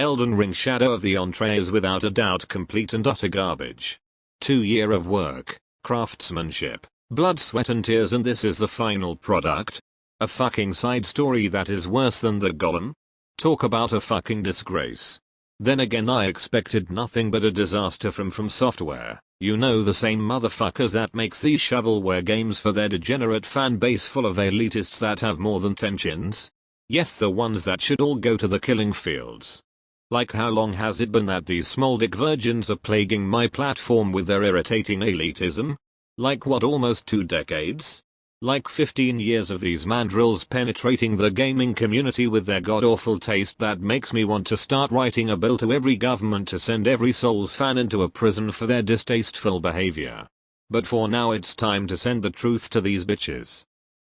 Elden Ring Shadow of the Entree is without a doubt complete and utter garbage. 2 years of work, craftsmanship, blood, sweat and tears, and this is the final product? A fucking side story that is worse than the Golem? Talk about a fucking disgrace. Then again, I expected nothing but a disaster from Software. You know, the same motherfuckers that makes these shovelware games for their degenerate fan base full of elitists that have more than 10 chins. Yes, the ones that should all go to the killing fields. Like, how long has it been that these small dick virgins are plaguing my platform with their irritating elitism? Like what, almost 2 decades? Like 15 years of these mandrills penetrating the gaming community with their god-awful taste that makes me want to start writing a bill to every government to send every Souls fan into a prison for their distasteful behavior. But for now it's time to send the truth to these bitches.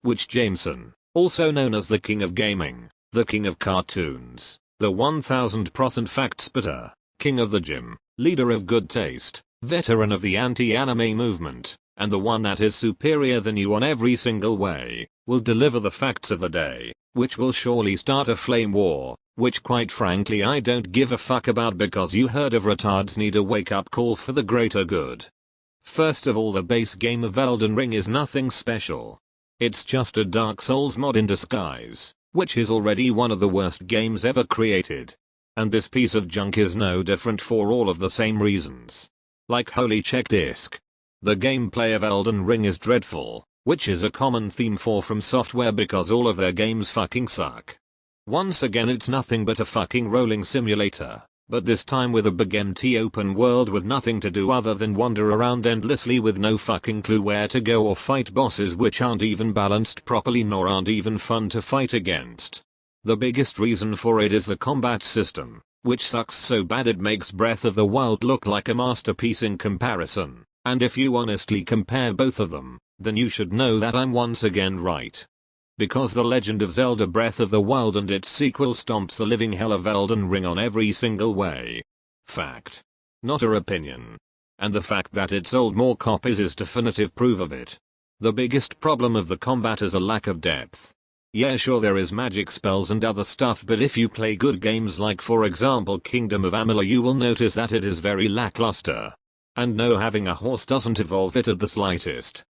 Witch Jameson, also known as the King of Gaming, the King of Cartoons, the 1000% fact spitter, King of the Gym, leader of good taste, veteran of the anti-anime movement, and the one that is superior than you on every single way, will deliver the facts of the day, which will surely start a flame war, which quite frankly I don't give a fuck about because you heard of retards need a wake-up call for the greater good. First of all, the base game of Elden Ring is nothing special. It's just a Dark Souls mod in disguise, which is already one of the worst games ever created. And this piece of junk is no different for all of the same reasons. Like, holy check disc. The gameplay of Elden Ring is dreadful, which is a common theme for From Software because all of their games fucking suck. Once again, it's nothing but a fucking rolling simulator, but this time with a big empty open world with nothing to do other than wander around endlessly with no fucking clue where to go or fight bosses which aren't even balanced properly nor aren't even fun to fight against. The biggest reason for it is the combat system, which sucks so bad it makes Breath of the Wild look like a masterpiece in comparison. And if you honestly compare both of them, then you should know that I'm once again right. Because The Legend of Zelda Breath of the Wild and its sequel stomps the living hell of Elden Ring on every single way. Fact. Not a opinion. And the fact that it sold more copies is definitive proof of it. The biggest problem of the combat is a lack of depth. Yeah, sure, there is magic spells and other stuff, but if you play good games like for example Kingdom of Amalur, you will notice that it is very lackluster. And no, having a horse doesn't evolve it at the slightest.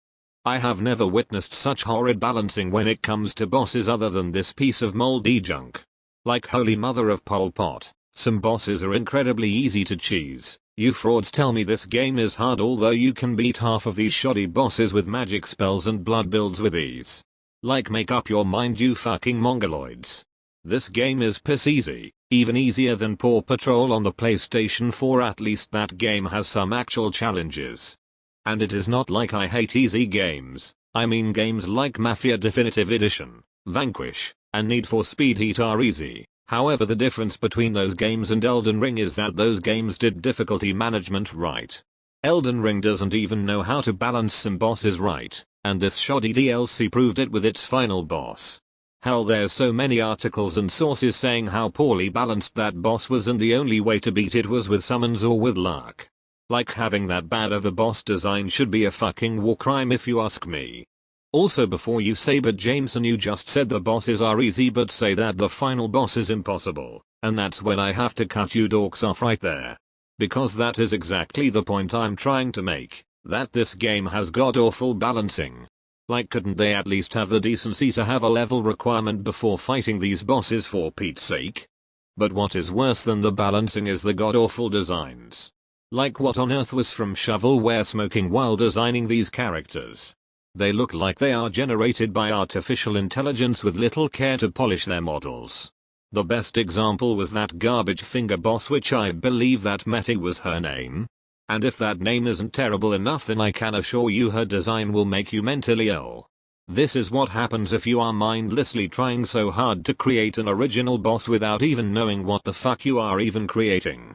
I have never witnessed such horrid balancing when it comes to bosses other than this piece of moldy junk. Like, holy mother of Pol Pot, some bosses are incredibly easy to cheese. You frauds tell me this game is hard, although you can beat half of these shoddy bosses with magic spells and blood builds with ease. Like, make up your mind, you fucking mongoloids. This game is piss easy, even easier than Paw Patrol on the PlayStation 4. At least that game has some actual challenges. And it is not like I hate easy games. I mean, games like Mafia Definitive Edition, Vanquish, and Need for Speed Heat are easy. However, the difference between those games and Elden Ring is that those games did difficulty management right. Elden Ring doesn't even know how to balance some bosses right, and this shoddy DLC proved it with its final boss. Hell, there's so many articles and sources saying how poorly balanced that boss was, and the only way to beat it was with summons or with luck. Like, having that bad of a boss design should be a fucking war crime if you ask me. Also, before you say but Jameson, you just said the bosses are easy but say that the final boss is impossible, and that's when I have to cut you dorks off right there. Because that is exactly the point I'm trying to make, that this game has god-awful balancing. Like, couldn't they at least have the decency to have a level requirement before fighting these bosses, for Pete's sake? But what is worse than the balancing is the god-awful designs. Like, what on earth was From Shovelware smoking while designing these characters? They look like they are generated by artificial intelligence with little care to polish their models. The best example was that garbage finger boss, which I believe that Meti was her name. And if that name isn't terrible enough, then I can assure you her design will make you mentally ill. This is what happens if you are mindlessly trying so hard to create an original boss without even knowing what the fuck you are even creating.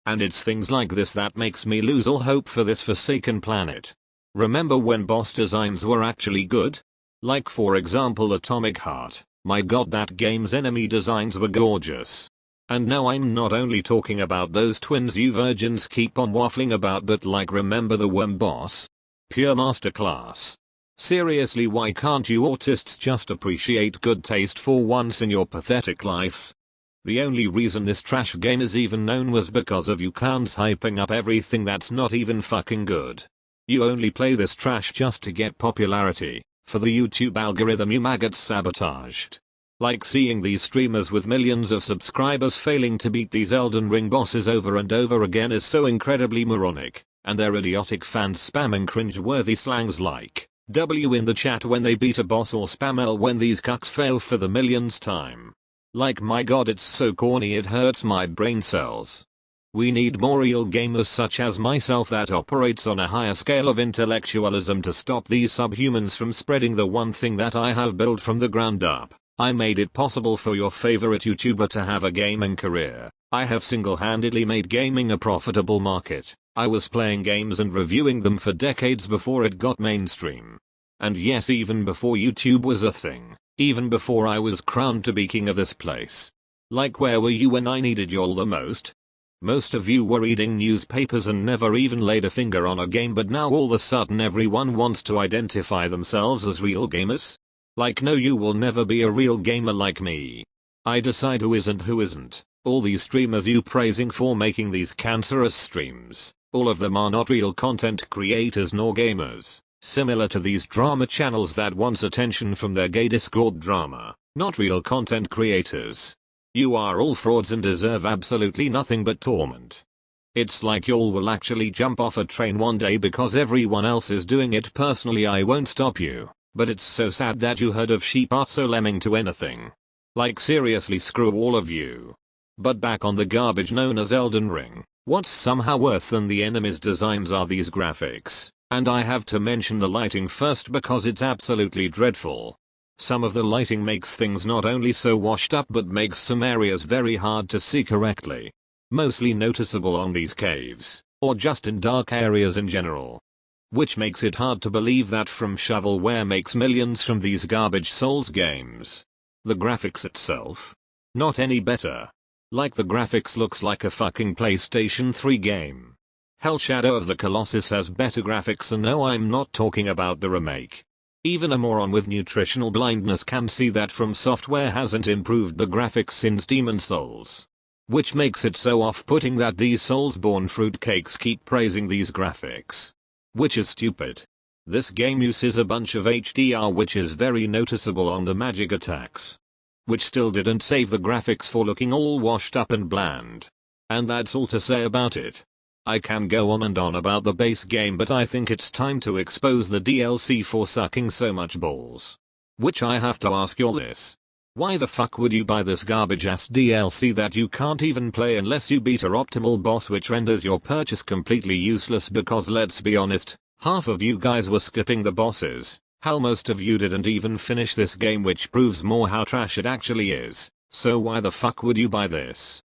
And it's things like this that makes me lose all hope for this forsaken planet. Remember when boss designs were actually good? Like, for example, Atomic Heart. My god, that game's enemy designs were gorgeous. And no, I'm not only talking about those twins you virgins keep on waffling about, but like, remember the worm boss? Pure masterclass. Seriously, why can't you autists just appreciate good taste for once in your pathetic lives? The only reason this trash game is even known was because of you clowns hyping up everything that's not even fucking good. You only play this trash just to get popularity, for the YouTube algorithm you maggots sabotaged. Like seeing these streamers with millions of subscribers failing to beat these Elden Ring bosses over and over again is so incredibly moronic, and their idiotic fans spamming cringe-worthy slangs like W in the chat when they beat a boss or spam L when these cucks fail for the millionth time. Like my god, it's so corny it hurts my brain cells. We need more real gamers such as myself that operates on a higher scale of intellectualism to stop these subhumans from spreading the one thing that I have built from the ground up. I made it possible for your favorite YouTuber to have a gaming career. I have single-handedly made gaming a profitable market. I was playing games and reviewing them for decades before it got mainstream. And yes, even before YouTube was a thing. Even before I was crowned to be king of this place. Like, where were you when I needed y'all the most? Most of you were reading newspapers and never even laid a finger on a game, but now all of a sudden everyone wants to identify themselves as real gamers? Like, no, you will never be a real gamer like me. I decide who is and who isn't. All these streamers you praising for making these cancerous streams, all of them are not real content creators nor gamers. Similar to these drama channels that wants attention from their gay Discord drama, not real content creators. You are all frauds and deserve absolutely nothing but torment. It's like y'all will actually jump off a train one day because everyone else is doing it. Personally, I won't stop you, but it's so sad that you herd of sheep are so lemming to anything. Like, seriously, screw all of you. But back on the garbage known as Elden Ring, what's somehow worse than the enemies' designs are these graphics. And I have to mention the lighting first because it's absolutely dreadful. Some of the lighting makes things not only so washed up but makes some areas very hard to see correctly. Mostly noticeable on these caves, or just in dark areas in general. Which makes it hard to believe that From Shovelware makes millions from these garbage Souls games. The graphics itself? Not any better. Like, the graphics looks like a fucking PlayStation 3 game. Hell, Shadow of the Colossus has better graphics, and no, I'm not talking about the remake. Even a moron with nutritional blindness can see that From Software hasn't improved the graphics since Demon Souls. Which makes it so off-putting that these Soulsborne fruitcakes keep praising these graphics. Which is stupid. This game uses a bunch of HDR, which is very noticeable on the magic attacks. Which still didn't save the graphics for looking all washed up and bland. And that's all to say about it. I can go on and on about the base game, but I think it's time to expose the DLC for sucking so much balls. Which I have to ask you this. Why the fuck would you buy this garbage ass DLC that you can't even play unless you beat a optimal boss, which renders your purchase completely useless? Because let's be honest, half of you guys were skipping the bosses. Hell, most of you didn't even finish this game, which proves more how trash it actually is. So why the fuck would you buy this?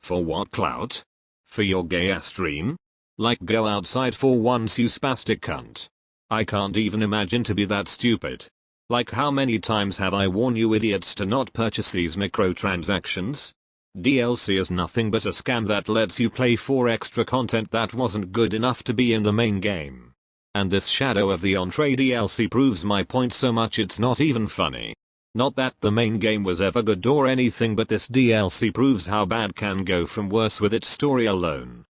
For what clout? For your gay ass stream? Like, go outside for once, you spastic cunt. I can't even imagine to be that stupid. Like, how many times have I warned you idiots to not purchase these microtransactions? DLC is nothing but a scam that lets you play for extra content that wasn't good enough to be in the main game. And this Shadow of the Erdtree DLC proves my point so much it's not even funny. Not that the main game was ever good or anything, but this DLC proves how bad can go from worse with its story alone.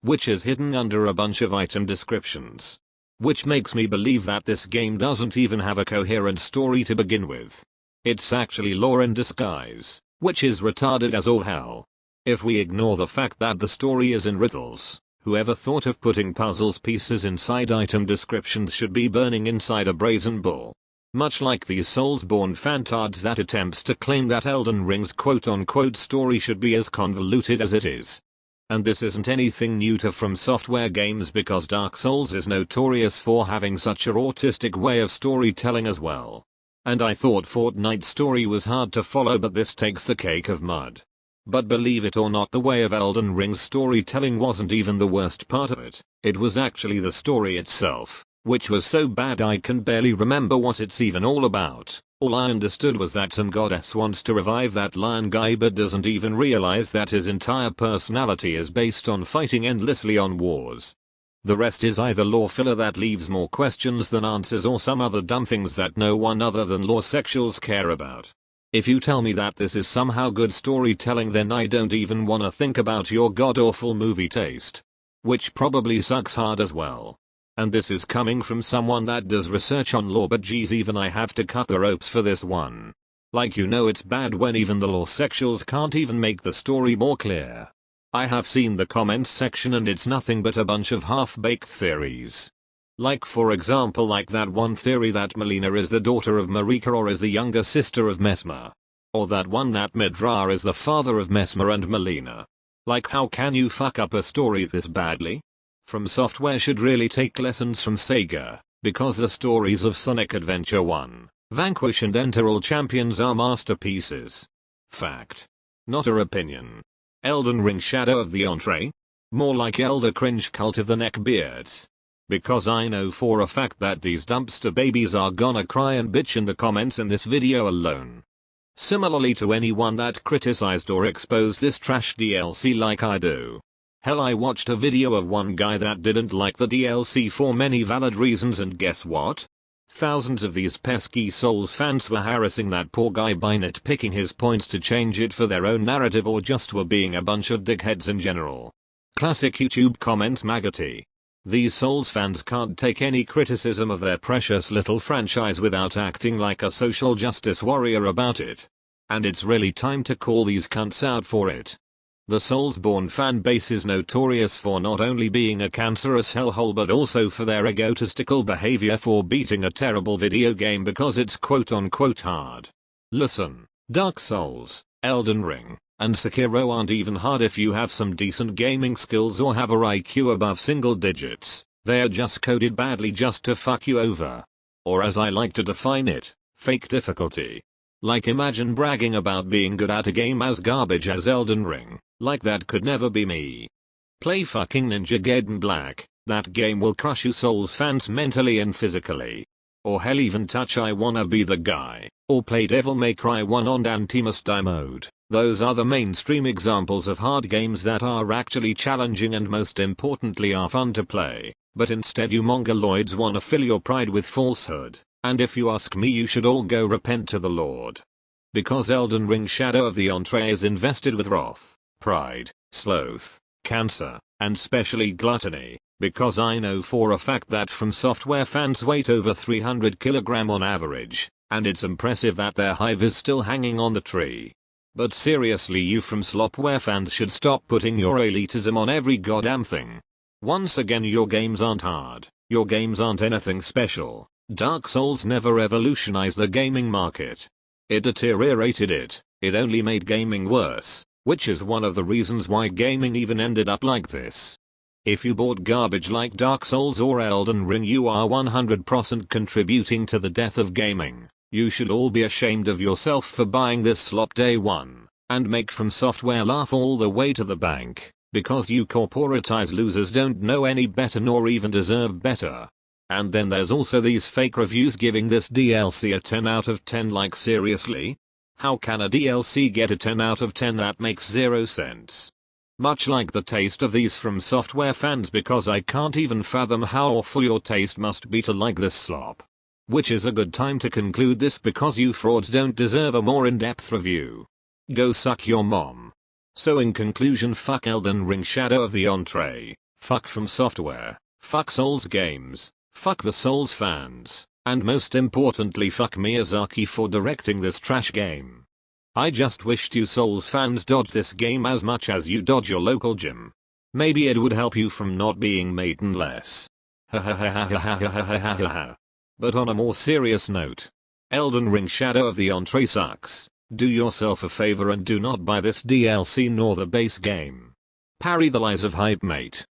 Which is hidden under a bunch of item descriptions. Which makes me believe that this game doesn't even have a coherent story to begin with. It's actually lore in disguise, which is retarded as all hell. If we ignore the fact that the story is in riddles, whoever thought of putting puzzles pieces inside item descriptions should be burning inside a brazen bull. Much like these Soulsborne fantards that attempts to claim that Elden Ring's quote-unquote story should be as convoluted as it is. And this isn't anything new to From Software games, because Dark Souls is notorious for having such a autistic way of storytelling as well. And I thought Fortnite's story was hard to follow, but this takes the cake of mud. But believe it or not, the way of Elden Ring's storytelling wasn't even the worst part of it. It was actually the story itself, which was so bad I can barely remember what it's even all about. All I understood was that some goddess wants to revive that lion guy but doesn't even realize that his entire personality is based on fighting endlessly on wars. The rest is either lore filler that leaves more questions than answers, or some other dumb things that no one other than lore sexuals care about. If you tell me that this is somehow good storytelling, then I don't even wanna think about your god-awful movie taste. Which probably sucks hard as well. And this is coming from someone that does research on law, but geez, even I have to cut the ropes for this one. Like, you know, it's bad when even the law sexuals can't even make the story more clear. I have seen the comments section and it's nothing but a bunch of half-baked theories. Like, for example, like that one theory that Melina is the daughter of Marika or is the younger sister of Mesmer. Or that one that Midrar is the father of Mesmer and Melina. Like, how can you fuck up a story this badly? From Software should really take lessons from Sega, because the stories of Sonic Adventure 1, Vanquish and Enter All Champions are masterpieces. Fact. Not a opinion. Elden Ring Shadow of the Entree? More like Elder Cringe Cult of the Neckbeards. Because I know for a fact that these dumpster babies are gonna cry and bitch in the comments in this video alone. Similarly to anyone that criticized or exposed this trash DLC like I do. Hell, I watched a video of one guy that didn't like the DLC for many valid reasons, and guess what? Thousands of these pesky Souls fans were harassing that poor guy by nitpicking his points to change it for their own narrative, or just were being a bunch of dickheads in general. Classic YouTube comment maggoty. These Souls fans can't take any criticism of their precious little franchise without acting like a social justice warrior about it. And it's really time to call these cunts out for it. The Soulsborne fanbase is notorious for not only being a cancerous hellhole but also for their egotistical behavior for beating a terrible video game because it's quote unquote hard. Listen, Dark Souls, Elden Ring, and Sekiro aren't even hard if you have some decent gaming skills or have a IQ above single digits. They're just coded badly just to fuck you over. Or as I like to define it, fake difficulty. Like, imagine bragging about being good at a game as garbage as Elden Ring. Like, that could never be me. Play fucking Ninja Gaiden Black. That game will crush you Souls fans mentally and physically. Or hell, even touch I Wanna Be the Guy. Or play Devil May Cry 1 on Anti Must Die mode. Those are the mainstream examples of hard games that are actually challenging and most importantly are fun to play. But instead you mongoloids wanna fill your pride with falsehood. And if you ask me, you should all go repent to the Lord. Because Elden Ring Shadow of the Entree is invested with wrath, pride, sloth, cancer, and specially gluttony. Because I know for a fact that From Software fans weight over 300 kg on average, and it's impressive that their hive is still hanging on the tree. But seriously, you From Software fans should stop putting your elitism on every goddamn thing. Once again, your games aren't hard, your games aren't anything special. Dark Souls never revolutionized the gaming market. It deteriorated it, it only made gaming worse, which is one of the reasons why gaming even ended up like this. If you bought garbage like Dark Souls or Elden Ring, you are 100% contributing to the death of gaming. You should all be ashamed of yourself for buying this slop day one, and make From Software laugh all the way to the bank, because you corporatized losers don't know any better nor even deserve better. And then there's also these fake reviews giving this DLC a 10 out of 10. Like, seriously? How can a DLC get a 10 out of 10? That makes zero sense. Much like the taste of these From Software fans, because I can't even fathom how awful your taste must be to like this slop. Which is a good time to conclude this, because you frauds don't deserve a more in-depth review. Go suck your mom. So in conclusion, fuck Elden Ring Shadow of the Entree. Fuck From Software. Fuck Souls games. Fuck the Souls fans, and most importantly fuck Miyazaki for directing this trash game. I just wished you Souls fans dodged this game as much as you dodge your local gym. Maybe it would help you from not being maidenless. But on a more serious note, Elden Ring Shadow of the Entree sucks. Do yourself a favor and do not buy this DLC nor the base game. Parry the lies of hype, mate.